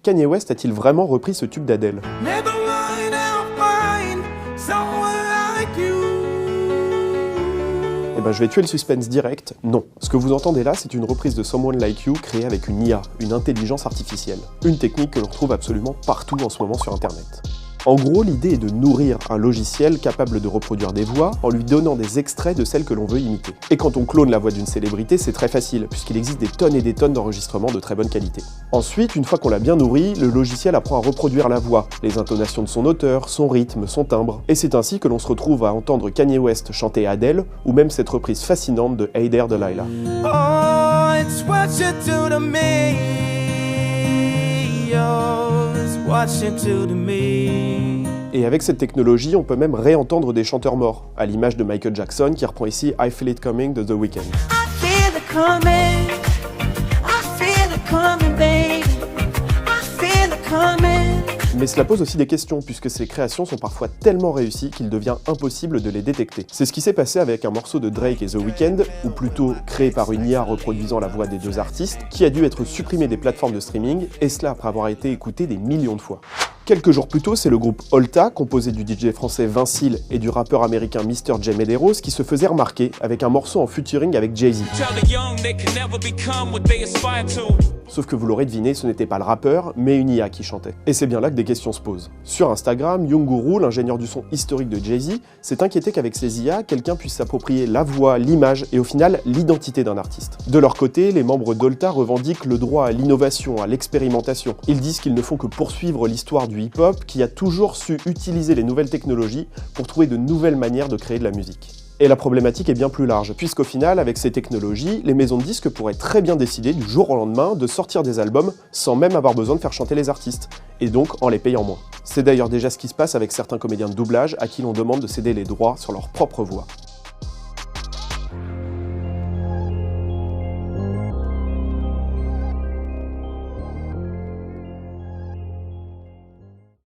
Kanye West a-t-il vraiment repris ce tube d'Adele? Eh ben je vais tuer le suspense direct, non. Ce que vous entendez là, c'est une reprise de Someone Like You créée avec une IA, une intelligence artificielle. Une technique que l'on retrouve absolument partout en ce moment sur internet. En gros, l'idée est de nourrir un logiciel capable de reproduire des voix en lui donnant des extraits de celles que l'on veut imiter. Et quand on clone la voix d'une célébrité, c'est très facile, puisqu'il existe des tonnes et des tonnes d'enregistrements de très bonne qualité. Ensuite, une fois qu'on l'a bien nourri, le logiciel apprend à reproduire la voix, les intonations de son auteur, son rythme, son timbre. Et c'est ainsi que l'on se retrouve à entendre Kanye West chanter Adele, ou même cette reprise fascinante de Hey There Delilah. Oh, it's what you do to me. Oh, it's what you do to me. Et avec cette technologie, on peut même réentendre des chanteurs morts, à l'image de Michael Jackson qui reprend ici I Feel It Coming de The Weeknd. Mais cela pose aussi des questions, puisque ces créations sont parfois tellement réussies qu'il devient impossible de les détecter. C'est ce qui s'est passé avec un morceau de Drake et The Weeknd, ou plutôt créé par une IA reproduisant la voix des deux artistes, qui a dû être supprimé des plateformes de streaming, et cela après avoir été écouté des millions de fois. Quelques jours plus tôt, c'est le groupe Olta, composé du DJ français Vincile et du rappeur américain Mr. J. Medeiros, qui se faisait remarquer avec un morceau en featuring avec Jay-Z. Sauf que vous l'aurez deviné, ce n'était pas le rappeur, mais une IA qui chantait. Et c'est bien là que des questions se posent. Sur Instagram, Younguru, l'ingénieur du son historique de Jay-Z, s'est inquiété qu'avec ces IA, quelqu'un puisse s'approprier la voix, l'image et au final l'identité d'un artiste. De leur côté, les membres d'Olta revendiquent le droit à l'innovation, à l'expérimentation. Ils disent qu'ils ne font que poursuivre l'histoire du hip-hop qui a toujours su utiliser les nouvelles technologies pour trouver de nouvelles manières de créer de la musique. Et la problématique est bien plus large, puisqu'au final, avec ces technologies, les maisons de disques pourraient très bien décider du jour au lendemain de sortir des albums sans même avoir besoin de faire chanter les artistes, et donc en les payant moins. C'est d'ailleurs déjà ce qui se passe avec certains comédiens de doublage à qui l'on demande de céder les droits sur leur propre voix.